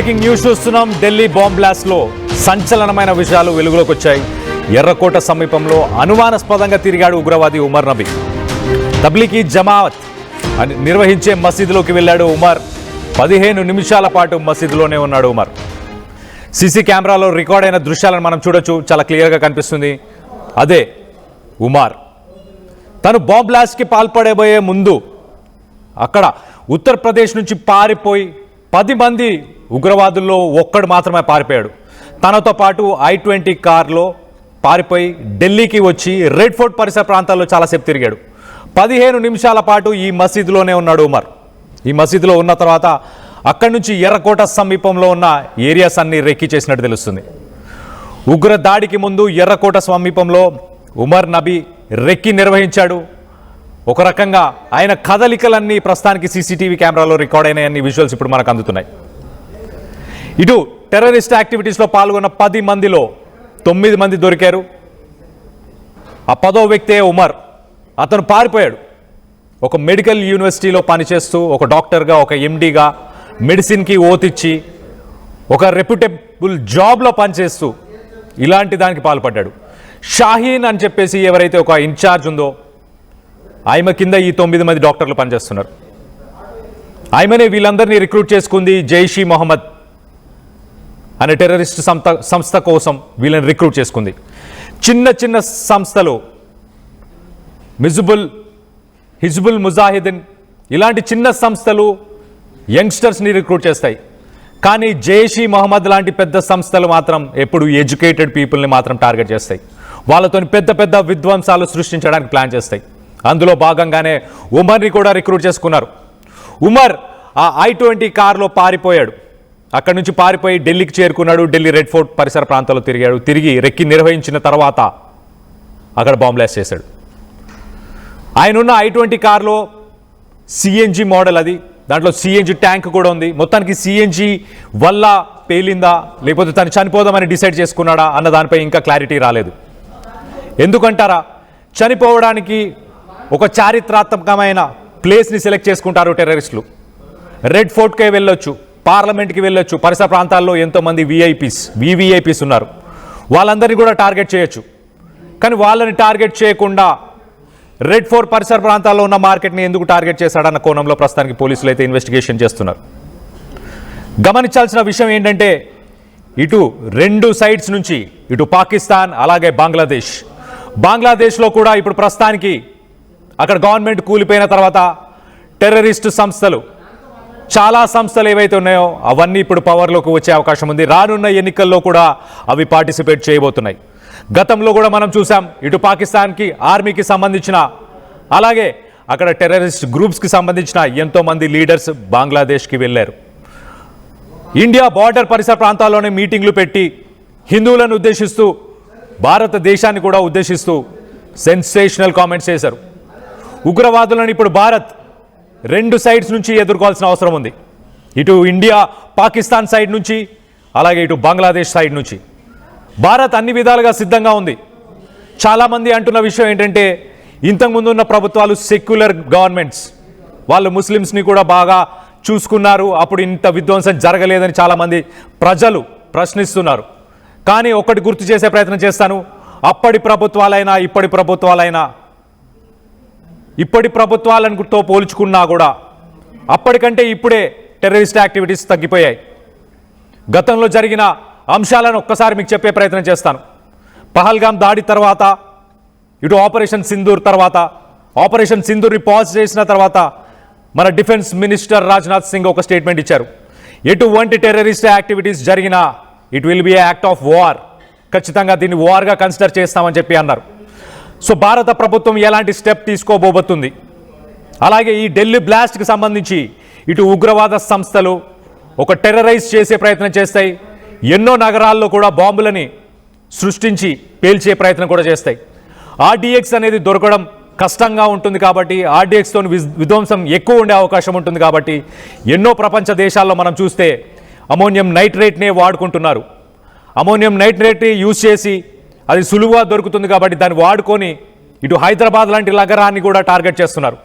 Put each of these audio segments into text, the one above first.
Breaking news చూస్తున్నాం. Delhi bomb blast లో సంచలనమైన విషయాలు వెలుగులోకి వచ్చాయి. ఎర్రకోట సమీపంలో అనుమానాస్పదంగా తిరిగాడు ఉగ్రవాది ఉమర్ నబీ. తబ్లీగీ జమాత్ నిర్వహించే మసీదులోకి వెళ్ళాడు ఉమర్. 15 నిమిషాల పాటు మసీదులోనే ఉన్నాడు ఉమర్. సీసీ కెమెరాలో రికార్డ్ అయిన దృశ్యాలను మనం చూడొచ్చు. చాలా క్లియర్గా కనిపిస్తుంది. అదే ఉమర్. తను బాంబ్ బ్లాస్ట్కి పాల్పడబోయే ముందు అక్కడ ఉత్తరప్రదేశ్ నుంచి పారిపోయి 10 మంది ఉగ్రవాదుల్లో ఒక్కడు మాత్రమే పారిపోయాడు. తనతో పాటు I-20 కార్లో పారిపోయి ఢిల్లీకి వచ్చి రెడ్ ఫోర్ట్ పరిసర ప్రాంతాల్లో చాలాసేపు తిరిగాడు. 15 నిమిషాల పాటు ఈ మసీదులోనే ఉన్నాడు ఉమర్. ఈ మసీదులో ఉన్న తర్వాత అక్కడి నుంచి ఎర్రకోట సమీపంలో ఉన్న ఏరియాస్ అన్ని రెక్కి చేసినట్టు తెలుస్తుంది. ఉగ్ర దాడికి ముందు ఎర్రకోట సమీపంలో ఉమర్ నబీ రెక్కి నిర్వహించాడు. ఒక రకంగా ఆయన కదలికలన్నీ ప్రస్తుతానికి సీసీటీవీ కెమెరాలో రికార్డ్ అయినాయన్ని విజువల్స్ ఇప్పుడు మనకు అందుతున్నాయి. ఇటు టెర్రరిస్ట్ యాక్టివిటీస్లో పాల్గొన్న 10 మందిలో 9 మంది దొరికారు. ఆ 10వ వ్యక్తే ఉమర్. అతను పారిపోయాడు. ఒక మెడికల్ యూనివర్సిటీలో పనిచేస్తూ ఒక డాక్టర్గా, ఒక ఎండీగా మెడిసిన్కి ఓతిచ్చి ఒక రెప్యూటబుల్ జాబ్లో పనిచేస్తూ ఇలాంటి దానికి పాల్పడ్డాడు. షాహీన్ అని చెప్పేసి ఎవరైతే ఒక ఇన్ఛార్జ్ ఉందో ఆమె కింద ఈ 9 మంది డాక్టర్లు పనిచేస్తున్నారు. ఆమెనే వీళ్ళందరినీ రిక్రూట్ చేసుకుంది. జైషీ మొహమ్మద్ అనే టెర్రరిస్ట్ సంస్థ కోసం వీళ్ళని రిక్రూట్ చేసుకుంది. చిన్న చిన్న సంస్థలు హిజ్బుల్ ముజాహిదీన్ ఇలాంటి చిన్న సంస్థలు యంగ్స్టర్స్ని రిక్రూట్ చేస్తాయి. కానీ జైషీ మొహమ్మద్ లాంటి పెద్ద సంస్థలు మాత్రం ఎప్పుడు ఎడ్యుకేటెడ్ పీపుల్ని మాత్రం టార్గెట్ చేస్తాయి. వాళ్ళతో పెద్ద పెద్ద విధ్వంసాలు సృష్టించడానికి ప్లాన్ చేస్తాయి. అందులో భాగంగానే ఉమర్ని కూడా రిక్రూట్ చేసుకున్నారు. ఉమర్ ఆ I-20 కార్లో పారిపోయాడు. అక్కడి నుంచి పారిపోయి ఢిల్లీకి చేరుకున్నాడు. ఢిల్లీ రెడ్ ఫోర్ట్ పరిసర ప్రాంతాల్లో తిరిగాడు. తిరిగి రెక్కి నిర్వహించిన తర్వాత అక్కడ బాంబ్ బ్లాస్ట్ చేశాడు. ఆయన ఉన్న I-20 కార్లో CNG మోడల్ అది. దాంట్లో CNG ట్యాంక్ కూడా ఉంది. మొత్తానికి CNG వల్ల పేలిందా లేకపోతే తను చనిపోదామని డిసైడ్ చేసుకున్నాడా అన్న దానిపై ఇంకా క్లారిటీ రాలేదు. ఎందుకంటారా, చనిపోవడానికి ఒక చారిత్రాత్మకమైన ప్లేస్ని సెలెక్ట్ చేసుకుంటారు టెర్రరిస్టులు. రెడ్ ఫోర్ట్కే వెళ్ళొచ్చు, పార్లమెంట్కి వెళ్ళొచ్చు. పరిసర ప్రాంతాల్లో ఎంతోమంది VVIPs ఉన్నారు. వాళ్ళందరినీ కూడా టార్గెట్ చేయొచ్చు. కానీ వాళ్ళని టార్గెట్ చేయకుండా రెడ్ ఫోర్ట్ పరిసర ప్రాంతాల్లో ఉన్న మార్కెట్ని ఎందుకు టార్గెట్ చేశాడన్న కోణంలో ప్రస్తుతానికి పోలీసులు అయితే ఇన్వెస్టిగేషన్ చేస్తున్నారు. గమనించాల్సిన విషయం ఏంటంటే ఇటు 2 సైడ్స్ నుంచి ఇటు పాకిస్తాన్ అలాగే బంగ్లాదేశ్లో కూడా ఇప్పుడు ప్రస్తుతానికి అక్కడ గవర్నమెంట్ కూలిపోయిన తర్వాత టెర్రరిస్టు సంస్థలు చాలా సంస్థలు ఏవైతే ఉన్నాయో అవన్నీ ఇప్పుడు పవర్లోకి వచ్చే అవకాశం ఉంది. రానున్న ఎన్నికల్లో కూడా అవి పార్టిసిపేట్ చేయబోతున్నాయి. గతంలో కూడా మనం చూసాం ఇటు పాకిస్తాన్కి ఆర్మీకి సంబంధించిన అలాగే అక్కడ టెర్రరిస్ట్ గ్రూప్స్కి సంబంధించిన ఎంతోమంది లీడర్స్ బంగ్లాదేశ్కి వెళ్ళారు. ఇండియా బార్డర్ పరిసర ప్రాంతాల్లోనే మీటింగ్లు పెట్టి హిందువులను ఉద్దేశిస్తూ భారతదేశాన్ని కూడా ఉద్దేశిస్తూ సెన్సేషనల్ కామెంట్స్ చేశారు. ఉగ్రవాదులను ఇప్పుడు భారత్ 2 సైడ్స్ నుంచి ఎదుర్కోవాల్సిన అవసరం ఉంది. ఇటు ఇండియా పాకిస్తాన్ సైడ్ నుంచి అలాగే ఇటు బంగ్లాదేశ్ సైడ్ నుంచి భారత్ అన్ని విధాలుగా సిద్ధంగా ఉంది. చాలామంది అంటున్న విషయం ఏంటంటే ఇంతకుముందు ఉన్న ప్రభుత్వాలు సెక్యులర్ గవర్నమెంట్స్, వాళ్ళు ముస్లిమ్స్ని కూడా బాగా చూసుకున్నారు, అప్పుడు ఇంత విధ్వంసం జరగలేదని చాలామంది ప్రజలు ప్రశ్నిస్తున్నారు. కానీ ఒకటి గుర్తు చేసే ప్రయత్నం చేస్తాను. అప్పటి ప్రభుత్వాలతో పోల్చుకున్నా కూడా అప్పటికంటే ఇప్పుడే టెర్రరిస్ట్ యాక్టివిటీస్ తగ్గిపోయాయి. గతంలో జరిగిన అంశాలను ఒక్కసారి మీకు చెప్పే ప్రయత్నం చేస్తాను. పహల్గామ్ దాడి తర్వాత ఇటు ఆపరేషన్ సింధూర్ని పాజ్ చేసిన తర్వాత మన డిఫెన్స్ మినిస్టర్ రాజ్నాథ్ సింగ్ ఒక స్టేట్మెంట్ ఇచ్చారు. ఎటువంటి టెర్రరిస్ట్ యాక్టివిటీస్ జరిగినా it will be act of war, ఖచ్చితంగా దీన్ని వార్గా కన్సిడర్ చేస్తామని చెప్పి అన్నారు. సో భారత ప్రభుత్వం ఎలాంటి స్టెప్ తీసుకోబోతుంది, అలాగే ఈ ఢిల్లీ బ్లాస్ట్కి సంబంధించి ఇటు ఉగ్రవాద సంస్థలు ఒక టెర్రరైజ్ చేసే ప్రయత్నం చేస్తాయి. ఎన్నో నగరాల్లో కూడా బాంబులని సృష్టించి పేల్చే ప్రయత్నం కూడా చేస్తాయి. RDX అనేది దొరకడం కష్టంగా ఉంటుంది కాబట్టి RDXతో విధ్వంసం ఎక్కువ ఉండే అవకాశం ఉంటుంది కాబట్టి ఎన్నో ప్రపంచ దేశాల్లో మనం చూస్తే అమోనియం నైట్రేట్నే వాడుకుంటున్నారు. అమోనియం నైట్రేట్ని యూజ్ చేసి అది సులువుగా దొరుకుతుంది కాబట్టి దాన్ని వాడుకొని ఇటు హైదరాబాద్ లాంటి నగరాన్ని కూడా టార్గెట్ చేస్తున్నారు.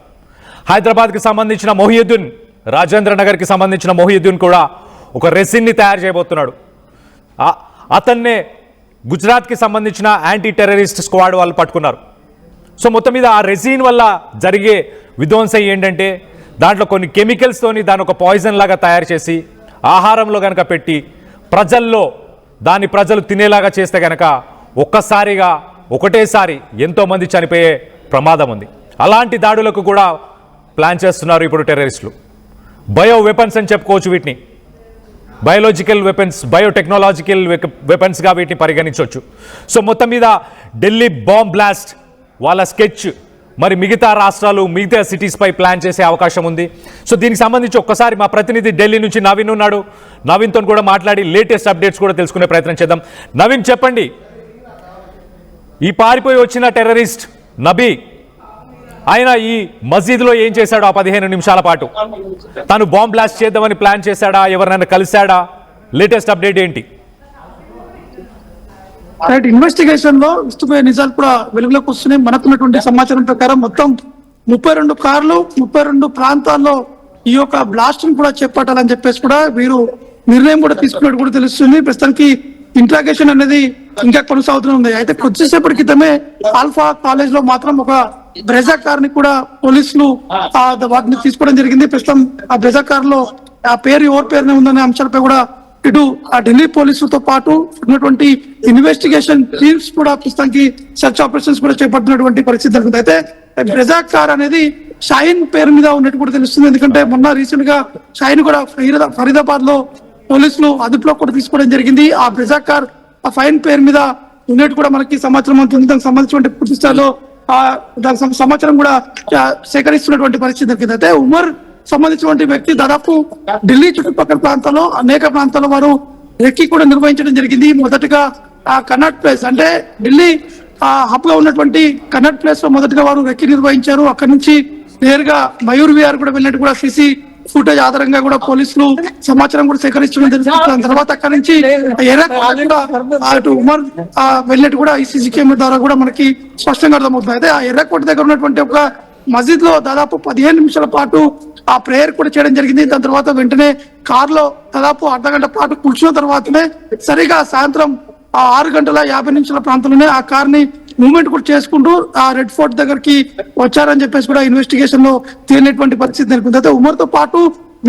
హైదరాబాద్కి సంబంధించిన మొహియుద్దీన్, రాజేంద్ర నగర్కి సంబంధించిన మొహియుద్దీన్ కూడా ఒక రెసిన్ని తయారు చేయబోతున్నాడు. అతన్నే గుజరాత్కి సంబంధించిన యాంటీ టెర్రరిస్ట్ స్క్వాడ్ వాళ్ళు పట్టుకున్నారు. సో మొత్తం మీద ఆ రెసిన్ వల్ల జరిగే విధ్వంసం ఏంటంటే దాంట్లో కొన్ని కెమికల్స్తోని దాని ఒక పాయిజన్ లాగా తయారు చేసి ఆహారంలో కనుక పెట్టి ప్రజలు తినేలాగా చేస్తే కనుక ఒక్కసారిగా ఒకటేసారి ఎంతోమంది చనిపోయే ప్రమాదం ఉంది. అలాంటి దాడులకు కూడా ప్లాన్ చేస్తున్నారు ఇప్పుడు టెర్రరిస్టులు. బయో వెపన్స్ అని చెప్పుకోవచ్చు వీటిని, బయోలాజికల్ వెపన్స్, బయోటెక్నాలజికల్ వెపన్స్గా వీటిని పరిగణించవచ్చు. సో మొత్తం మీద ఢిల్లీ బాంబ్ బ్లాస్ట్ వాళ్ళ స్కెచ్ మరి మిగతా రాష్ట్రాలు మిగతా సిటీస్పై ప్లాన్ చేసే అవకాశం ఉంది. సో దీనికి సంబంధించి ఒక్కసారి మా ప్రతినిధి ఢిల్లీ నుంచి నవీన్ ఉన్నాడు. నవీన్తో కూడా మాట్లాడి లేటెస్ట్ అప్డేట్స్ కూడా తెలుసుకునే ప్రయత్నం చేద్దాం. నవీన్ చెప్పండి, ఈ పారిపోయి వచ్చిన టెర్రరిస్ట్ నబీ ఆయన ఈ మసీదులో ఏం చేశాడు? ఆ 15 నిమిషాల పాటు తను బాంబ్ బ్లాస్ట్ చేద్దామని ప్లాన్ చేశాడా? ఎవరినైనా కలిశాడా? లేటెస్ట్ అప్డేట్ ఏంటి? ఇన్వెస్టిగేషన్ లో విస్తుపోయే నిజాలు కూడా వెలుగులోకి వస్తున్నాయి. మనకున్నటువంటి సమాచారం ప్రకారం మొత్తం 32 కార్లు 32 ప్రాంతాల్లో ఈ యొక్క బ్లాస్ట్ ను కూడా చేపట్టాలని చెప్పేసి కూడా వీరు నిర్ణయం కూడా తీసుకున్నట్టు కూడా తెలుస్తుంది. ప్రస్తుతానికి ఇంట్రాగేషన్ అనేది ఇంకా కొనసాగుతుంది. అయితే కొద్దిసేపటి క్రితమే ఆల్ఫా కాలేజ్ లో మాత్రం ఒక బ్రెజా కార్ ని కూడా పోలీసులు వాటిని తీసుకోవడం జరిగింది. ప్రస్తుతం ఆ బ్రెజా కార్ లో ఆ పేరు ఎవరి పేరునే ఉందనే అంశాలపై కూడా ఇటు ఆ ఢిల్లీ పోలీసులతో పాటు ఉన్నటువంటి ఇన్వెస్టిగేషన్ టీమ్స్ కూడా ప్రస్తుతానికి సెర్చ్ ఆపరేషన్స్ కూడా చేపడుతున్నటువంటి పరిస్థితి జరుగుతుంది. అయితే బ్రెజా కార్ అనేది షాయిన్ పేరు మీద ఉన్నట్టు కూడా తెలుస్తుంది. ఎందుకంటే మొన్న రీసెంట్ గా షాయిన్ కూడా ఫరీదాబాద్ లో పోలీసులు అదుపులో కూడా తీసుకోవడం జరిగింది. ఆ బ్రెజా కార్ ఆ ఫైన్ పేరు మీద ఉన్నట్టు కూడా మనకి సమాచారం అందుతుంది. దానికి సంబంధించిన పూర్తి స్థాయిలో దానికి సమాచారం కూడా సేకరిస్తున్నటువంటి పరిస్థితి జరిగింది. అయితే ఉమర్ సంబంధించినటువంటి వ్యక్తి దాదాపు ఢిల్లీ చుట్టుపక్కల ప్రాంతాల్లో అనేక ప్రాంతాల్లో వారు రెక్కి కూడా నిర్వహించడం జరిగింది. మొదటగా ఆ కన్నట్ ప్లేస్ అంటే ఢిల్లీ హబ్ గా ఉన్నటువంటి కన్నట్ ప్లేస్ లో మొదటగా వారు రెక్కి నిర్వహించారు. అక్కడి నుంచి నేరుగా మయూర్ విహార్ కూడా వెళ్ళినట్టు కూడా సీసీ ఫుటేజ్ ఆధారంగా కూడా పోలీసులు సమాచారం కూడా సేకరించడం జరిగింది. దాని తర్వాత అక్కడి నుంచి అటు ఉమర్ వెళ్ళినట్టు కూడా ఈ సీసీ కెమెరా ద్వారా కూడా మనకి స్పష్టంగా అర్థమవుతుంది. అయితే ఆ ఎర్రకోట దగ్గర ఉన్నటువంటి ఒక మస్జిద్ లో దాదాపు 15 నిమిషాల పాటు ఆ ప్రేయర్ కూడా చేయడం జరిగింది. దాని తర్వాత వెంటనే కార్ లో దాదాపు అర్ధగంట పాటు కూర్చున్న తర్వాతనే సరిగా సాయంత్రం 6:50 ప్రాంతంలోనే ఆ కార్ ని మూవ్మెంట్ కూడా చేసుకుంటూ ఆ రెడ్ ఫోర్ట్ దగ్గరికి వచ్చారని చెప్పేసి కూడా ఇన్వెస్టిగేషన్ లో తేలినటువంటి పరిస్థితి నెలకొంది. అయితే ఉమర్ తో పాటు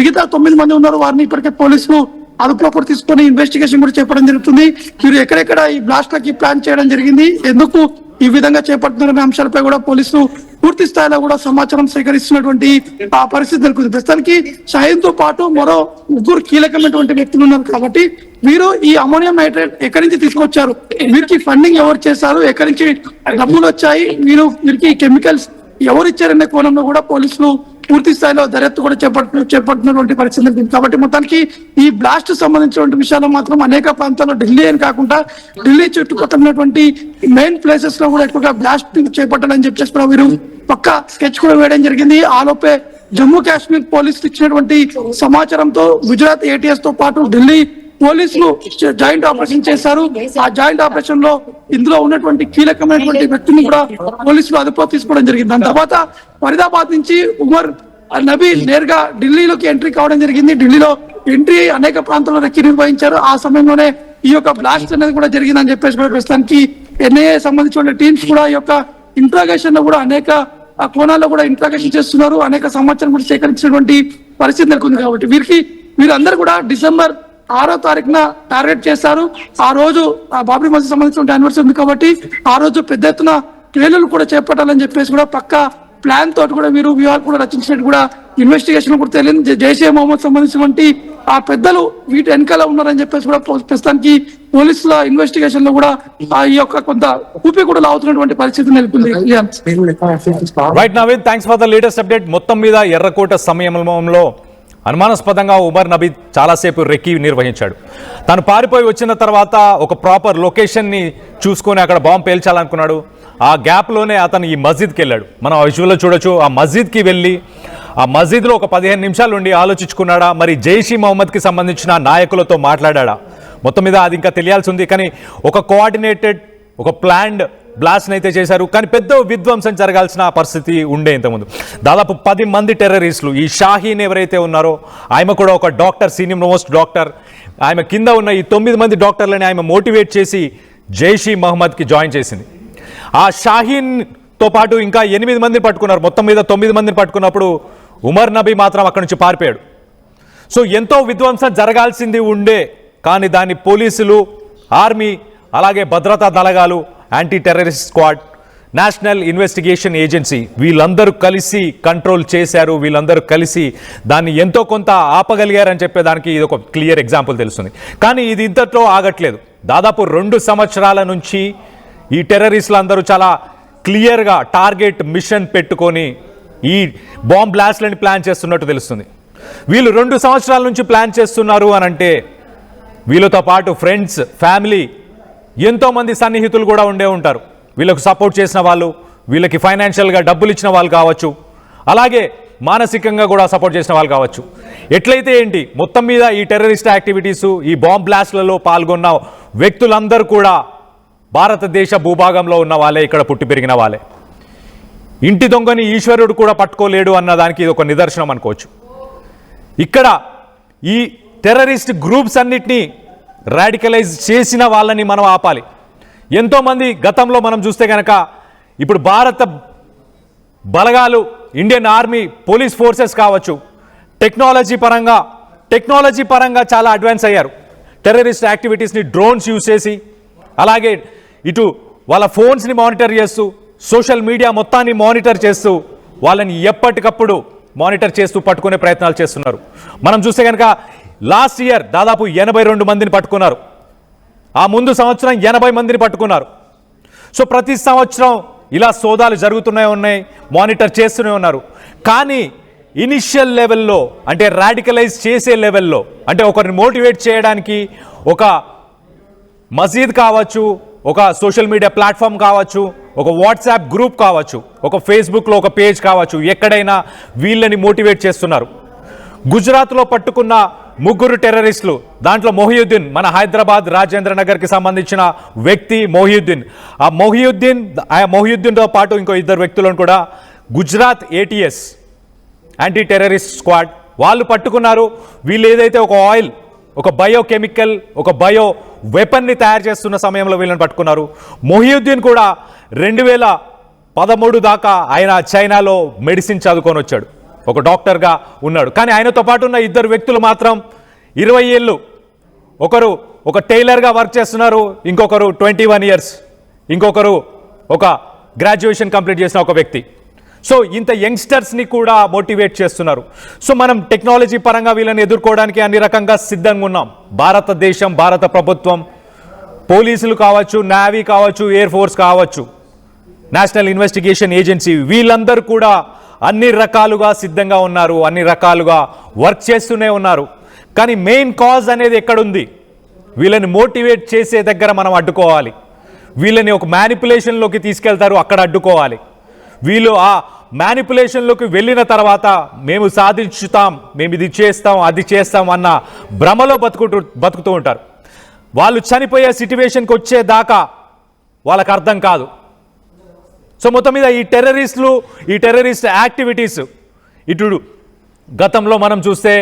మిగతా 9 మంది ఉన్నారు. వారిని ఇప్పటికే పోలీసులు అదుపులో కూడా తీసుకొని ఇన్వెస్టిగేషన్ కూడా చేపట్టడం జరుగుతుంది. వీరు ఎక్కడెక్కడ ఈ బ్లాస్ట్ లకి ప్లాన్ చేయడం జరిగింది, ఎందుకు ఈ విధంగా చేపడుతున్నారనే అంశాలపై కూడా పోలీసులు పూర్తి స్థాయిలో కూడా సమాచారం సేకరిస్తున్నటువంటి ఆ పరిస్థితి నెలకొంది. ప్రస్తుతానికి షాహిన్ తో పాటు మరో 3 కీలకమైనటువంటి వ్యక్తులు ఉన్నారు. కాబట్టి వీరు ఈ అమోనియం నైట్రేట్ ఎక్కడి నుంచి తీసుకొచ్చారు, వీరికి ఫండింగ్ ఎవరు చేశారు, ఎక్కడి నుంచి డబ్బులు వచ్చాయి, వీరికి కెమికల్స్ ఎవరు ఇచ్చారనే కోణంలో కూడా పోలీసులు పూర్తి స్థాయిలో దర్యాప్తు కూడా చేపడుతున్నటువంటి పరిస్థితి. కాబట్టి మొత్తానికి ఈ బ్లాస్ట్ సంబంధించినటువంటి విషయాలు మాత్రం అనేక ప్రాంతాల్లో ఢిల్లీ అని కాకుండా ఢిల్లీ చుట్టుపక్కల ఉన్నటువంటి మెయిన్ ప్లేసెస్ లో కూడా ఎక్కువగా బ్లాస్ట్ చేపట్టాలని చెప్పేసి కూడా వీరు పక్క స్కెచ్ కూడా వేయడం జరిగింది. ఆలోపే జమ్మూ కాశ్మీర్ పోలీసులు ఇచ్చినటువంటి సమాచారంతో గుజరాత్ ఏటీఎస్ తో పాటు ఢిల్లీ పోలీసులు జాయింట్ ఆపరేషన్ చేశారు. ఆ జాయింట్ ఆపరేషన్ లో ఇందులో ఉన్నటువంటి కీలకమైనటువంటి వ్యక్తిని కూడా పోలీసులు అదుపులో తీసుకోవడం జరిగింది. దాని తర్వాత ఫరీదాబాద్ నుంచి ఉమర్ నబీ నేరుగా ఢిల్లీలోకి ఎంట్రీ కావడం జరిగింది. ఢిల్లీలో ఎంట్రీ అనేక ప్రాంతాల్లో రెక్కి నిర్వహించారు. ఆ సమయంలోనే ఈ యొక్క బ్లాస్ట్ అనేది కూడా జరిగిందని చెప్పేసి కూడా ప్రస్తుతానికి ఎన్ఐఏ సంబంధించిన టీమ్స్ కూడా ఈ యొక్క ఇంట్రాగేషన్ లో కూడా అనేక కోణాల్లో కూడా ఇంట్రాగేషన్ చేస్తున్నారు. అనేక సమాచారం కూడా సేకరించినటువంటి పరిస్థితి నెలకొంది. కాబట్టి వీరందరూ కూడా డిసెంబర్ 6వ తారీఖున టార్గెట్ చేశారు. ఆ రోజు బాబ్రీ మసీద్ సంబంధించిన యానివర్సరీ ఉంది కాబట్టి ఆ రోజు పెద్ద ఎత్తున ట్రైన్లు కూడా చేపట్టాలని చెప్పేసి కూడా పక్క ప్లాన్ తోటి కూడా వీరు వ్యూహాలు కూడా రచించినట్టు కూడా ఇన్వెస్టిగేషన్ కూడా తెలియదు. జైషే మహమ్మద్ సంబంధించినటువంటి ఆ పెద్దలు వీటి వెనకాల ఉన్నారని చెప్పేసి కూడా ప్రస్తుతానికి పోలీసుల ఇన్వెస్టిగేషన్ లో కూడా ఈ యొక్క కొంత ఊపి కూడా లాగుతున్నటువంటి పరిస్థితి నెలకొంది. Right Naveen, thanks for the latest update. మొత్తం మీద ఎర్రకోట సమయంలో అనుమానాస్పదంగా ఉమర్ నబీ చాలాసేపు రెక్కి నిర్వహించాడు. తను పారిపోయి వచ్చిన తర్వాత ఒక ప్రాపర్ లొకేషన్ని చూసుకొని అక్కడ బాంబు పేల్చాలనుకున్నాడు. ఆ గ్యాప్లోనే అతను ఈ మస్జిద్కి వెళ్ళాడు. మనం ఆ విజువల్లో చూడొచ్చు. ఆ మస్జిద్కి వెళ్ళి ఆ మస్జిద్లో ఒక 15 నిమిషాలు ఉండి ఆలోచించుకున్నాడా, మరి జైషీ మహమ్మద్కి సంబంధించిన నాయకులతో మాట్లాడా? మొత్తం మీద అది ఇంకా తెలియాల్సి ఉంది. కానీ ఒక కోఆర్డినేటెడ్, ఒక ప్లాన్డ్ బ్లాస్ట్ని అయితే చేశారు. కానీ పెద్ద విధ్వంసం జరగాల్సిన పరిస్థితి ఉండే ఇంతకుముందు. దాదాపు 10 మంది టెర్రరిస్టులు, ఈ షాహీన్ ఎవరైతే ఉన్నారో ఆమె కూడా ఒక డాక్టర్, సీనియర్ మోస్ట్ డాక్టర్. ఆమె కింద ఉన్న ఈ 9 మంది డాక్టర్లని ఆమె మోటివేట్ చేసి జైష్ ఈ మహమ్మద్కి జాయిన్ చేసింది. ఆ షాహీన్తో పాటు ఇంకా 8 మందిని పట్టుకున్నారు. మొత్తం మీద 9 మందిని పట్టుకున్నప్పుడు ఉమర్ నబీ మాత్రం అక్కడి నుంచి పారిపోయాడు. సో ఎంతో విధ్వంసం జరగాల్సింది ఉండే, కానీ దాన్ని పోలీసులు, ఆర్మీ, అలాగే భద్రతా దళగాలు, anti terrorist squad, national investigation agency వీళ్ళందరూ కలిసి కంట్రోల్ చేశారు. వీళ్ళందరూ కలిసి దాన్ని ఎంతో కొంత ఆపగలిగారని చెప్పేదానికి ఇది ఒక క్లియర్ ఎగ్జాంపుల్ తెలుస్తుంది. కానీ ఇది ఇంతట్లో ఆగట్లేదు. దాదాపు 2 సంవత్సరాల నుంచి ఈ టెర్రరిస్టులు అందరూ చాలా క్లియర్గా టార్గెట్ మిషన్ పెట్టుకొని ఈ బాంబ్ బ్లాస్ట్లని ప్లాన్ చేస్తున్నట్టు తెలుస్తుంది. వీళ్ళు 2 సంవత్సరాల నుంచి ప్లాన్ చేస్తున్నారు అని అంటే వీళ్ళతో పాటు ఫ్రెండ్స్, ఫ్యామిలీ, ఎంతోమంది సన్నిహితులు కూడా ఉండే ఉంటారు. వీళ్ళకు సపోర్ట్ చేసిన వాళ్ళు, వీళ్ళకి ఫైనాన్షియల్గా డబ్బులు ఇచ్చిన వాళ్ళు కావచ్చు, అలాగే మానసికంగా కూడా సపోర్ట్ చేసిన వాళ్ళు కావచ్చు. ఎట్లయితే ఏంటి, మొత్తం మీద ఈ టెర్రరిస్ట్ యాక్టివిటీసు, ఈ బాంబ్ బ్లాస్ట్లలో పాల్గొన్న వ్యక్తులందరూ కూడా భారతదేశ భూభాగంలో ఉన్న వాళ్ళే, ఇక్కడ పుట్టి పెరిగిన వాళ్ళే. ఇంటి దొంగని ఈశ్వరుడు కూడా పట్టుకోలేడు అన్నదానికి ఇది ఒక నిదర్శనం అనుకోవచ్చు. ఇక్కడ ఈ టెర్రరిస్ట్ గ్రూప్స్ అన్నిటినీ రాడికలైజ్ చేసిన వాళ్ళని మనం ఆపాలి. ఎంతోమంది గతంలో మనం చూస్తే కనుక ఇప్పుడు భారత బలగాలు, ఇండియన్ ఆర్మీ, పోలీస్ ఫోర్సెస్ కావచ్చు, టెక్నాలజీ పరంగా చాలా అడ్వాన్స్ అయ్యారు. టెర్రరిస్ట్ యాక్టివిటీస్ని డ్రోన్స్ యూజ్ చేసి, అలాగే ఇటు వాళ్ళ ఫోన్స్ని మానిటర్ చేస్తూ, సోషల్ మీడియా మొత్తాన్ని మానిటర్ చేస్తూ, వాళ్ళని ఎప్పటికప్పుడు మానిటర్ చేస్తూ పట్టుకునే ప్రయత్నాలు చేస్తున్నారు. మనం చూస్తే కనుక లాస్ట్ ఇయర్ దాదాపు 82 మందిని పట్టుకున్నారు. ఆ ముందు సంవత్సరం 80 మందిని పట్టుకున్నారు. సో ప్రతి సంవత్సరం ఇలా సోదాలు జరుగుతూనే ఉన్నాయి, మానిటర్ చేస్తూనే ఉన్నారు. కానీ ఇనిషియల్ లెవెల్లో, అంటే రాడికలైజ్ చేసే లెవెల్లో, అంటే ఒకరిని మోటివేట్ చేయడానికి ఒక మసీద్ కావచ్చు, ఒక సోషల్ మీడియా ప్లాట్ఫామ్ కావచ్చు, ఒక వాట్సాప్ గ్రూప్ కావచ్చు, ఒక ఫేస్బుక్లో ఒక పేజ్ కావచ్చు, ఎక్కడైనా వీళ్ళని మోటివేట్ చేస్తున్నారు. గుజరాత్లో పట్టుకున్న 3 టెర్రరిస్టులు, దాంట్లో మొహియుద్దీన్, మన హైదరాబాద్ రాజేంద్ర నగర్కి సంబంధించిన వ్యక్తి మొహియుద్దీన్. ఆ మొహియుద్దీన్తో పాటు ఇంకో 2 వ్యక్తులను కూడా Gujarat ATS, anti terrorist squad, వాళ్ళు పట్టుకున్నారు. వీళ్ళు ఏదైతే ఒక ఆయిల్, ఒక బయోకెమికల్, ఒక బయో వెపన్ని తయారు చేస్తున్న సమయంలో వీళ్ళని పట్టుకున్నారు. మొహియుద్దీన్ కూడా 2013 దాకా ఆయన చైనాలో మెడిసిన్ చదువుకొని వచ్చాడు, ఒక డాక్టర్గా ఉన్నాడు. కానీ ఆయనతో పాటు ఉన్న 2 వ్యక్తులు మాత్రం 20 ఏళ్ళు, ఒకరు ఒక టైలర్గా వర్క్ చేస్తున్నారు, ఇంకొకరు 21 ఇయర్స్, ఇంకొకరు ఒక గ్రాడ్యుయేషన్ కంప్లీట్ చేసిన ఒక వ్యక్తి. సో ఇంత యంగ్స్టర్స్ని కూడా మోటివేట్ చేస్తున్నారు. సో మనం టెక్నాలజీ పరంగా వీళ్ళని ఎదుర్కోవడానికి అన్ని రకంగా సిద్ధంగా ఉన్నాం. భారతదేశం, భారత ప్రభుత్వం, పోలీసులు కావచ్చు, నేవీ కావచ్చు, ఎయిర్ ఫోర్స్ కావచ్చు, నేషనల్ ఇన్వెస్టిగేషన్ ఏజెన్సీ, వీళ్ళందరూ కూడా అన్ని రకాలుగా సిద్ధంగా ఉన్నారు, అన్ని రకాలుగా వర్క్ చేస్తూనే ఉన్నారు. కానీ మెయిన్ కాజ్ అనేది ఎక్కడుంది? వీళ్ళని మోటివేట్ చేసే దగ్గర మనం అడ్డుకోవాలి. వీళ్ళని ఒక మ్యానిపులేషన్లోకి తీసుకెళ్తారు, అక్కడ అడ్డుకోవాలి. వీళ్ళు ఆ మ్యానిపులేషన్లోకి వెళ్ళిన తర్వాత మేము సాధించుతాం, మేము ఇది చేస్తాం, అది చేస్తాం అన్న భ్రమలో బతుకుతూ ఉంటారు. వాళ్ళు చనిపోయే సిట్యువేషన్కి వచ్చేదాకా వాళ్ళకి అర్థం కాదు. సో మొత్తం మీద ఈ టెర్రరిస్టులు, ఈ టెర్రరిస్ట్ యాక్టివిటీస్, ఇటు గతంలో మనం చూస్తే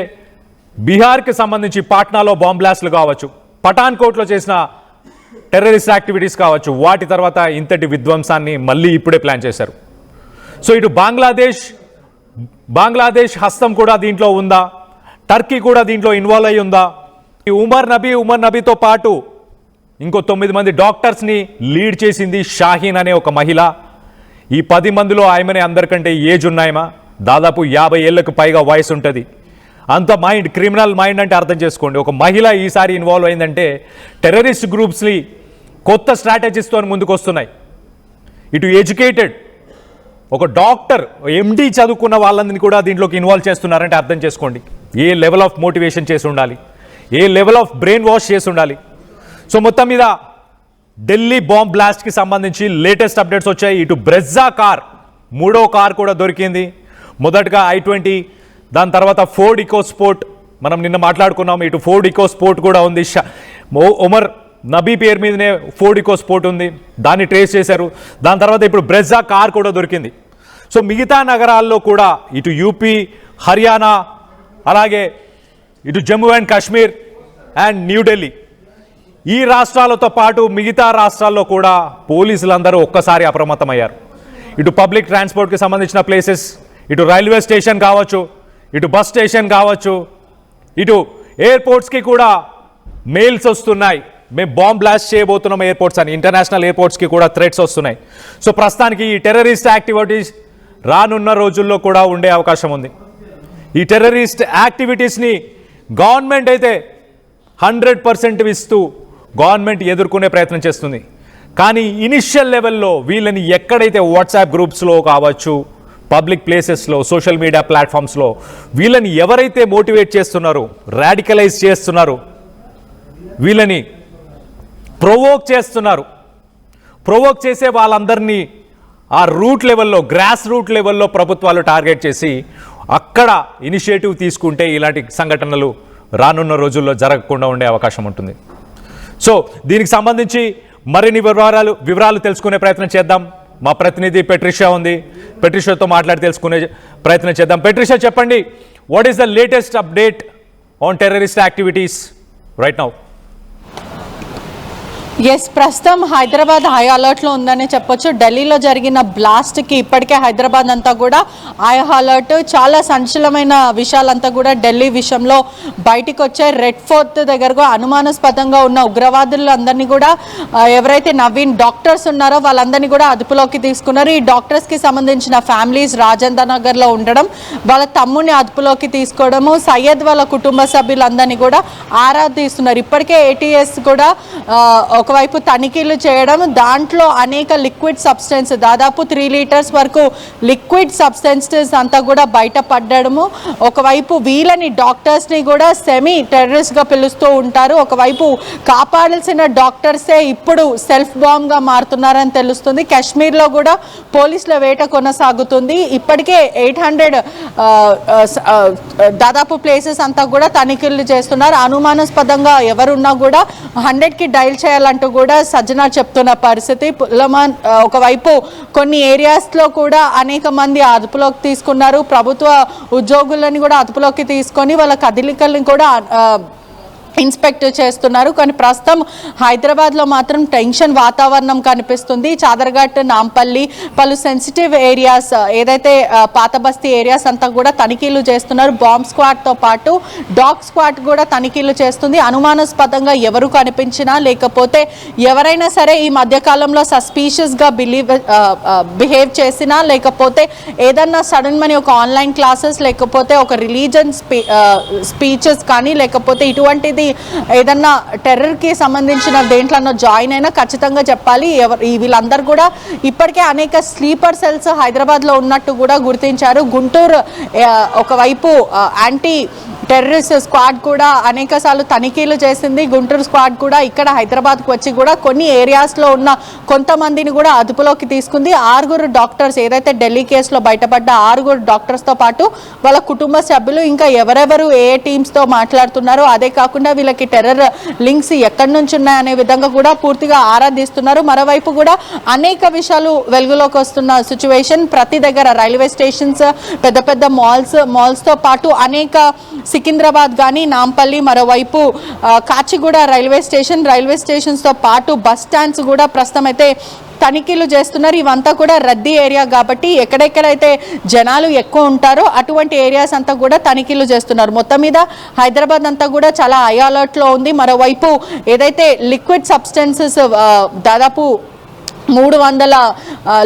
బీహార్కి సంబంధించి పాట్నాలో బాంబ్ బ్లాస్ట్లు కావచ్చు, పఠాన్కోట్లో చేసిన టెర్రరిస్ట్ యాక్టివిటీస్ కావచ్చు, వాటి తర్వాత ఇంతటి విధ్వంసాన్ని మళ్ళీ ఇప్పుడే ప్లాన్ చేశారు. సో ఇటు బంగ్లాదేశ్ హస్తం కూడా దీంట్లో ఉందా? టర్కీ కూడా దీంట్లో ఇన్వాల్వ్ అయి ఉందా? ఈ ఉమర్ నబీతో పాటు ఇంకో 9 మంది డాక్టర్స్ని లీడ్ చేసింది షాహీన్ అనే ఒక మహిళ. ఈ 10 మందిలో ఆమెనే అందరికంటే ఏజ్ ఉన్నాయమా, దాదాపు 50 ఏళ్లకు పైగా వయసు ఉంటుంది. అంత మైండ్, క్రిమినల్ మైండ్ అంటే అర్థం చేసుకోండి. ఒక మహిళ ఈసారి ఇన్వాల్వ్ అయిందంటే టెర్రరిస్ట్ గ్రూప్స్ని కొత్త స్ట్రాటజీస్తో ముందుకు వస్తున్నాయి. ఇటు ఎడ్యుకేటెడ్ ఒక డాక్టర్, MD చదువుకున్న వాళ్ళని కూడా దీంట్లోకి ఇన్వాల్వ్ చేస్తున్నారంటే అర్థం చేసుకోండి ఏ లెవెల్ ఆఫ్ మోటివేషన్ చేసి ఉండాలి, ఏ లెవెల్ ఆఫ్ బ్రెయిన్ వాష్ చేసి ఉండాలి. సో మొత్తం మీద ఢిల్లీ బాంబ్ బ్లాస్ట్కి సంబంధించి లేటెస్ట్ అప్డేట్స్ వచ్చాయి. ఇటు బ్రెజ్జా కార్, 3వ కార్ కూడా దొరికింది. మొదటగా i20, దాని తర్వాత ఫోర్డ్ ఈకోస్పోర్ట్, మనం నిన్న మాట్లాడుకున్నాం. ఇటు ఫోర్డ్ ఈకోస్పోర్ట్ కూడా ఉంది. ఉమర్ నబీ పేరు మీదనే ఫోర్డికో స్పోర్ట్ ఉంది, దాన్ని ట్రేస్ చేశారు. దాని తర్వాత ఇప్పుడు బ్రెజా కార్ కూడా దొరికింది. సో మిగతా నగరాల్లో కూడా ఇటు యూపీ, హర్యానా, అలాగే ఇటు జమ్మూ అండ్ కాశ్మీర్ అండ్ న్యూఢిల్లీ, ఈ రాష్ట్రాలతో పాటు మిగతా రాష్ట్రాల్లో కూడా పోలీసులందరూ ఒక్కసారి అప్రమత్తమయ్యారు. ఇటు పబ్లిక్ ట్రాన్స్పోర్ట్కి సంబంధించిన ప్లేసెస్, ఇటు రైల్వే స్టేషన్ కావచ్చు, ఇటు బస్ స్టేషన్ కావచ్చు, ఇటు ఎయిర్పోర్ట్స్కి కూడా మెయిల్స్ వస్తున్నాయి, మేము బాంబ్ బ్లాస్ట్ చేయబోతున్నాం ఎయిర్పోర్ట్స్ అని. ఇంటర్నేషనల్ ఎయిర్పోర్ట్స్కి కూడా థ్రెట్స్ వస్తున్నాయి. సో ప్రస్తుతానికి ఈ టెర్రరిస్ట్ యాక్టివిటీస్ రానున్న రోజుల్లో కూడా ఉండే అవకాశం ఉంది. ఈ టెర్రరిస్ట్ యాక్టివిటీస్ని గవర్నమెంట్ అయితే 100% ఇస్తూ గవర్నమెంట్ ఎదుర్కొనే ప్రయత్నం చేస్తుంది. కానీ ఇనిషియల్ లెవెల్లో వీళ్ళని ఎక్కడైతే వాట్సాప్ గ్రూప్స్లో కావచ్చు, పబ్లిక్ ప్లేసెస్లో, సోషల్ మీడియా ప్లాట్ఫామ్స్లో వీళ్ళని ఎవరైతే మోటివేట్ చేస్తున్నారో, రాడికలైజ్ చేస్తున్నారు, వీళ్ళని ప్రొవోక్ చేస్తున్నారు, ప్రొవోక్ చేసే వాళ్ళందరినీ ఆ రూట్ లెవెల్లో, గ్రాస్ రూట్ లెవెల్లో ప్రభుత్వాలు టార్గెట్ చేసి అక్కడ ఇనిషియేటివ్ తీసుకుంటే ఇలాంటి సంఘటనలు రానున్న రోజుల్లో జరగకుండా ఉండే అవకాశం ఉంటుంది. సో దీనికి సంబంధించి మరిన్ని వివరాలు తెలుసుకునే ప్రయత్నం చేద్దాం. మా ప్రతినిధి పెట్రిషియా ఉంది, పెట్రిషియాతో మాట్లాడి తెలుసుకునే ప్రయత్నం చేద్దాం. పెట్రిషియా, చెప్పండి, what is the latest update on terrorist activities right now? Yes, ప్రస్తుతం హైదరాబాద్ హై అలర్ట్లో ఉందని చెప్పొచ్చు. ఢిల్లీలో జరిగిన బ్లాస్ట్కి ఇప్పటికే హైదరాబాద్ అంతా కూడా హై అలర్ట్. చాలా సంచలనమైన విషయాలంతా కూడా ఢిల్లీ విషయంలో బయటికి వచ్చాయి. రెడ్ ఫోర్ట్ దగ్గరగా అనుమానాస్పదంగా ఉన్న ఉగ్రవాదులందరినీ కూడా ఎవరైతే నవీన్ డాక్టర్స్ ఉన్నారో వాళ్ళందరినీ కూడా అదుపులోకి తీసుకున్నారు. ఈ డాక్టర్స్కి సంబంధించిన ఫ్యామిలీస్ రాజేంద్ర నగర్లో ఉండడం, వాళ్ళ తమ్ముడిని అదుపులోకి తీసుకోవడము, సయ్యద్ వాళ్ళ కుటుంబ సభ్యులందరినీ కూడా ఆరా తీస్తున్నారు. ఇప్పటికే ఏటీఎస్ కూడా ఒకవైపు తనిఖీలు చేయడం, దాంట్లో అనేక లిక్విడ్ సబ్స్టెన్స్, దాదాపు 3 లీటర్స్ వరకు లిక్విడ్ సబ్స్టెన్సెస్ అంతా కూడా బయటపడడము. ఒకవైపు వీళ్ళని డాక్టర్స్ని కూడా సెమీ టెర్రరిస్ట్గా పిలుస్తూ ఉంటారు. ఒకవైపు కాపాడాల్సిన డాక్టర్సే ఇప్పుడు సెల్ఫ్ బాంబ్గా మారుతున్నారని తెలుస్తుంది. కాశ్మీర్లో కూడా పోలీసుల వేట కొనసాగుతుంది. ఇప్పటికే 800 దాదాపు ప్లేసెస్ అంతా కూడా తనిఖీలు చేస్తున్నారు. అనుమానాస్పదంగా ఎవరున్నా కూడా 100కి డైల్ చేయాలంటూ కూడా సజ్జనా చెప్తున్న పరిస్థితి. పులమాన్ ఒకవైపు కొన్ని ఏరియాస్లో కూడా అనేక మంది అదుపులోకి తీసుకున్నారు. ప్రభుత్వ ఉద్యోగులని కూడా అదుపులోకి తీసుకొని వాళ్ళ కదలికలను కూడా ఇన్స్పెక్ట్ చేస్తున్నారు. కానీ ప్రస్తుతం హైదరాబాద్లో మాత్రం టెన్షన్ వాతావరణం కనిపిస్తుంది. చాదర్ఘాట్, నాంపల్లి, పలు సెన్సిటివ్ ఏరియాస్, ఏదైతే పాత బస్తీ ఏరియాస్ అంతా కూడా తనిఖీలు చేస్తున్నారు. బాంబ్ స్క్వాడ్తో పాటు డాగ్ స్క్వాడ్ కూడా తనిఖీలు చేస్తుంది. అనుమానాస్పదంగా ఎవరు కనిపించినా, లేకపోతే ఎవరైనా సరే ఈ మధ్యకాలంలో సస్పీషియస్గా బిహేవ్ చేసినా, లేకపోతే ఏదన్నా సడన్ మనీ ఒక ఆన్లైన్ క్లాసెస్, లేకపోతే ఒక రిలీజన్ స్పీచెస్ కానీ, లేకపోతే ఇటువంటిది ఏదన్నా టెర్రర్కి సంబంధించిన దేంట్లో జాయిన్ అయినా ఖచ్చితంగా చెప్పాలి. వీళ్ళందరూ కూడా ఇప్పటికే అనేక స్లీపర్ సెల్స్ హైదరాబాద్లో ఉన్నట్టు కూడా గుర్తించారు. గుంటూరు ఒకవైపు యాంటీ టెర్రరిస్ట్ స్క్వాడ్ కూడా అనేక సార్లు తనిఖీలు చేసింది. గుంటూరు స్క్వాడ్ కూడా ఇక్కడ హైదరాబాద్కు వచ్చి కూడా కొన్ని ఏరియాస్లో ఉన్న కొంతమందిని కూడా అదుపులోకి తీసుకుంది. 6 డాక్టర్స్, ఏదైతే ఢిల్లీ కేసులో బయటపడ్డ 6 డాక్టర్స్తో పాటు వాళ్ళ కుటుంబ సభ్యులు, ఇంకా ఎవరెవరు ఏ టీమ్స్తో మాట్లాడుతున్నారో, అదే కాకుండా వీళ్ళకి టెర్రర్ లింక్స్ ఎక్కడి నుంచి ఉన్నాయనే విధంగా కూడా పూర్తిగా ఆరాధిస్తున్నారు. మరోవైపు కూడా అనేక విషయాలు వెలుగులోకి వస్తున్న సిచ్యువేషన్. ప్రతి దగ్గర రైల్వే స్టేషన్స్, పెద్ద పెద్ద మాల్స్తో పాటు అనేక సికింద్రాబాద్ కానీ, నాంపల్లి, మరోవైపు కాచిగూడ రైల్వే స్టేషన్స్తో పాటు బస్ స్టాండ్స్ కూడా ప్రస్తుతం అయితే తనిఖీలు చేస్తున్నారు. ఇవంతా కూడా రద్దీ ఏరియా కాబట్టి ఎక్కడెక్కడైతే జనాలు ఎక్కువ ఉంటారో అటువంటి ఏరియాస్ అంతా కూడా తనిఖీలు చేస్తున్నారు. మొత్తం మీద హైదరాబాద్ అంతా కూడా చాలా హై అలర్ట్లో ఉంది. మరోవైపు ఏదైతే లిక్విడ్ సబ్స్టెన్సెస్ దాదాపు 300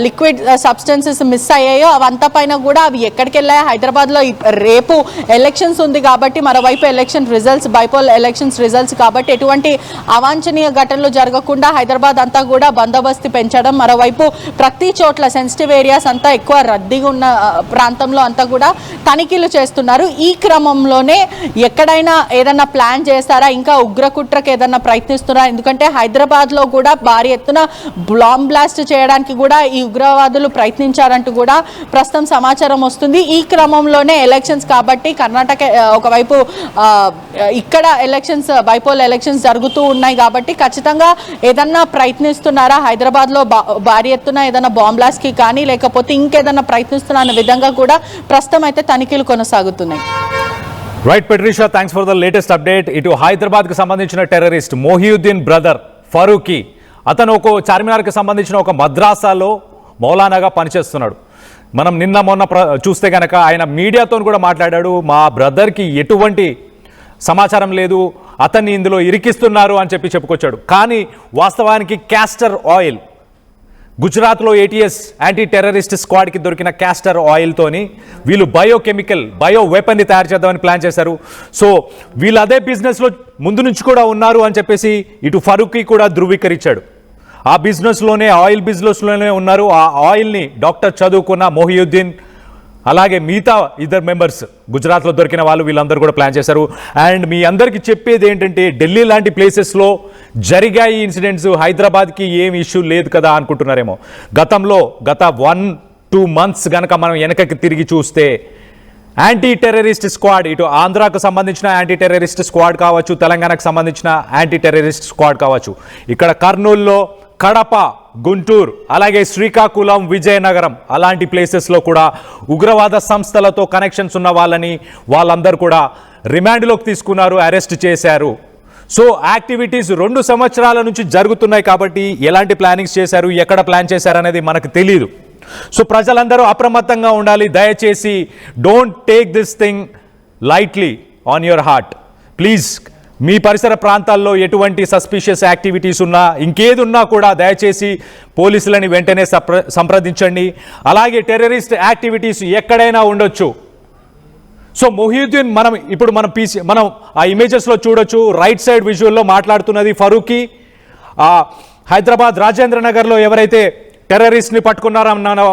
లిక్విడ్ సబ్స్టెన్సెస్ మిస్ అయ్యాయో అవంతా పైన కూడా అవి ఎక్కడికి వెళ్ళాయో, హైదరాబాద్లో రేపు ఎలక్షన్స్ ఉంది కాబట్టి, మరోవైపు election results, bypoll elections results కాబట్టి ఎటువంటి అవాంఛనీయ ఘటనలు జరగకుండా హైదరాబాద్ అంతా కూడా బందోబస్తు పెంచడం, మరోవైపు ప్రతి చోట్ల సెన్సిటివ్ ఏరియాస్ అంతా ఎక్కువ రద్దీగా ఉన్న ప్రాంతంలో అంతా కూడా తనిఖీలు చేస్తున్నారు. ఈ క్రమంలోనే ఎక్కడైనా ఏదన్నా ప్లాన్ చేస్తారా, ఇంకా ఉగ్రకుట్రకు ఏదన్నా ప్రయత్నిస్తున్నారా? ఎందుకంటే హైదరాబాద్లో కూడా భారీ ఎత్తున బాంబ్ బ్లాస్ట్ చేయడానికి కూడా ఈ ఉగ్రవాదులు ప్రయత్నించారంటూ కూడా ప్రస్తుతం సమాచారం వస్తుంది. ఈ క్రమంలోనే ఎలక్షన్స్ కాబట్టి కర్ణాటక ఒకవైపు ఇక్కడ ఎలక్షన్స్ బైపోల్ ఎలక్షన్స్ జరుగుతూ ఉన్నాయి కాబట్టి ఖచ్చితంగా ఏదన్నా ప్రయత్నిస్తున్నారా హైదరాబాద్లో భారీ ఎత్తున ఏదైనా బాంబ్ బ్లాస్ట్కి కానీ లేకపోతే ఇంకేదన్నా ప్రయత్నిస్తున్నా అన్న విధంగా కూడా ప్రస్తుతం అయితే తనిఖీలు కొనసాగుతున్నాయి. Right పెట్రిషా, thanks for the latest update. ఇటు హైదరాబాద్కి సంబంధించిన టెర్రరిస్ట్ మొహియుద్దీన్ బ్రదర్ ఫరూకీ, అతను ఒక చార్మినార్కి సంబంధించిన ఒక మద్రాసాలో మౌలానాగా పనిచేస్తున్నాడు. మనం నిన్న మొన్న చూస్తే కనుక ఆయన మీడియాతో కూడా మాట్లాడాడు. మా బ్రదర్కి ఎటువంటి సమాచారం లేదు, అతన్ని ఇందులో ఇరికిస్తున్నారు అని చెప్పుకొచ్చాడు. కానీ వాస్తవానికి క్యాస్టర్ ఆయిల్, గుజరాత్లో ఏటీఎస్ యాంటీ టెర్రరిస్ట్ స్క్వాడ్కి దొరికిన క్యాస్టర్ ఆయిల్తోని వీళ్ళు బయో వెపన్ని తయారు చేద్దామని ప్లాన్ చేశారు. సో వీళ్ళు అదే బిజినెస్లో ముందు నుంచి కూడా ఉన్నారు అని చెప్పేసి ఇటు ఫరూకీ కూడా ధృవీకరించాడు. ఆ బిజినెస్లోనే, ఆయిల్ బిజినెస్లోనే ఉన్నారు. ఆ ఆయిల్ని డాక్టర్ చదువుకున్న మొహియుద్దీన్ అలాగే మిగతా ఇద్దరు మెంబర్స్ గుజరాత్లో దొరికిన వాళ్ళు వీళ్ళందరూ కూడా ప్లాన్ చేశారు. అండ్ మీ అందరికీ చెప్పేది ఏంటంటే ఢిల్లీ లాంటి ప్లేసెస్లో జరిగాయి ఇన్సిడెంట్స్, హైదరాబాద్కి ఏం ఇష్యూ లేదు కదా అనుకుంటున్నారేమో. గత 1-2 మంత్స్ కనుక మనం వెనకకి తిరిగి చూస్తే యాంటీ టెర్రరిస్ట్ స్క్వాడ్, ఇటు ఆంధ్రాకు సంబంధించిన యాంటీ టెర్రరిస్ట్ స్క్వాడ్ కావచ్చు, తెలంగాణకు సంబంధించిన యాంటీ టెర్రరిస్ట్ స్క్వాడ్ కావచ్చు, ఇక్కడ కర్నూలులో, కడప, గుంటూరు, అలాగే శ్రీకాకుళం, విజయనగరం అలాంటి ప్లేసెస్లో కూడా ఉగ్రవాద సంస్థలతో కనెక్షన్స్ ఉన్న వాళ్ళందరూ కూడా రిమాండ్లోకి తీసుకున్నారు, అరెస్ట్ చేశారు. సో యాక్టివిటీస్ 2 సంవత్సరాల నుంచి జరుగుతున్నాయి కాబట్టి ఎలాంటి ప్లానింగ్స్ చేశారు, ఎక్కడ ప్లాన్ చేశారు అనేది మనకు తెలియదు. సో ప్రజలందరూ అప్రమత్తంగా ఉండాలి. దయచేసి don't take this thing lightly on your heart please. మీ పరిసర ప్రాంతాల్లో ఎటువంటి సస్పిషియస్ యాక్టివిటీస్ ఉన్నా, ఇంకేది ఉన్నా కూడా దయచేసి పోలీసులని వెంటనే సంప్రదించండి. అలాగే టెర్రరిస్ట్ యాక్టివిటీస్ ఎక్కడైనా ఉండొచ్చు. సో మొహియుద్దీన్ మనం ఆ ఇమేజెస్లో చూడొచ్చు. రైట్ సైడ్ విజువల్లో మాట్లాడుతున్నది ఫరూకీ. హైదరాబాద్ రాజేంద్ర నగర్లో ఎవరైతే టెర్రరిస్ట్ని పట్టుకున్నారన్నానో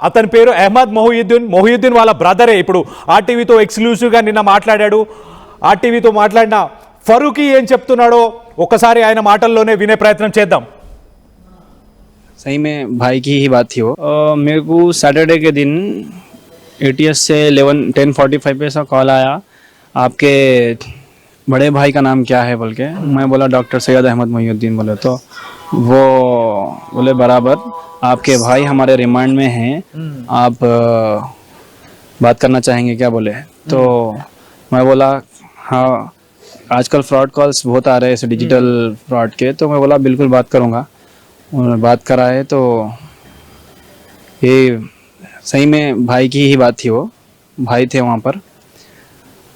అతని పేరు అహ్మద్ మొహియుద్దీన్ వాళ్ళ బ్రదరే. ఇప్పుడు ఆర్టీవీతో ఎక్స్క్లూజివ్గా నిన్న మాట్లాడాడు. ఆర్టీవీతో మాట్లాడిన ఫరూకీ ఏం చెప్తున్నాడో ఒకసారి ఆయన మాటల్లోనే వినే ప్రయత్నం చేద్దాం. सही में भाई की ही बात थी वो. मेरे को सैटरडे के दिन ATS से 10:45 पे ऐसा कॉल आया, आपके बड़े भाई का नाम क्या है बोल के. मैं बोला डॉक्टर सैयद अहमद मोहिउद्दीन बोले. तो वो बोले बराबर आपके भाई हमारे रिमांड में हैं, आप बात करना चाहेंगे क्या बोले. तो मैं बोला हाँ, आजकल फ्रॉड कॉल्स बहुत आ रहे हैं ऐसे डिजिटल फ्रॉड के. तो मैं बोला बिल्कुल बात करूँगा. उन्होंने बात करा है. तो ये सही में भाई की ही बात थी. वो भाई थे वहाँ पर,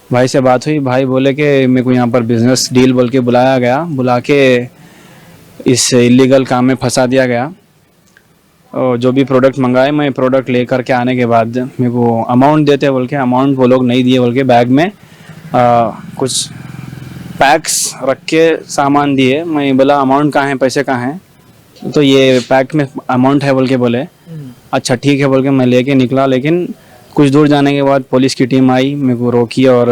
भाई से बात हुई. भाई बोले कि मेरे को यहाँ पर बिजनेस डील बोल के बुलाया गया, बुला के इस इलीगल काम में फंसा दिया गया. और जो भी प्रोडक्ट मंगाए, मैं प्रोडक्ट ले करके आने के बाद मेरे को अमाउंट देते बोल के, अमाउंट वो लोग नहीं दिए बोल के, बैग में कुछ पैक्स रख के सामान दिए. मैं बोला अमाउंट कहाँ है, पैसे कहाँ हैं. तो ये पैक में अमाउंट है बोल के बोले. अच्छा ठीक है बोल के मैं लेके निकला. लेकिन कुछ दूर जाने के बाद पुलिस की टीम आई, मेरे को रोकी और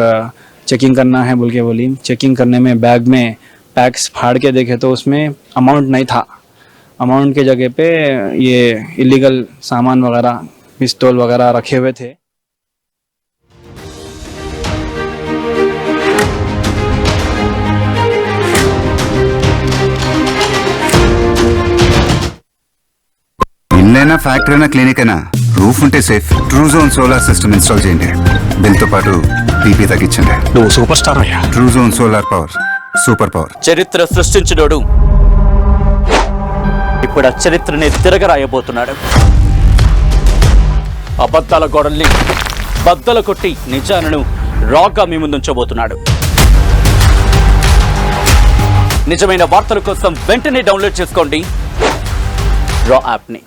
चेकिंग करना है बोल के बोली. चेकिंग करने में बैग में पैक्स फाड़ के देखे तो उसमें अमाउंट नहीं था. अमाउंट के जगह पे ये इलीगल सामान वगैरह, पिस्तौल वगैरह रखे हुए थे. ఇల్లైనా ఫ్యాక్టరీ అయినా క్లినిక్ అయినా రూఫ్ ఉంటే safe. Truzon solar system install చేయండి. బిల్తో పాటు పీపీ తగ్గించండి. నువ్వు సూపర్ స్టార్ అయ్యా. Truzon solar power, super power. చరిత్ర సృష్టించినోడు ఇప్పుడు ఆ చరిత్రని తిరగరాయబోతున్నాడు. అబద్ధాల గోడల్ని బద్దలు కొట్టి నిజాలను రాగా మీ ముందుంచబోతున్నాడు. నిజమైన వార్తల కోసం వెంటనే డౌన్లోడ్ చేసుకోండి రా యాప్ని.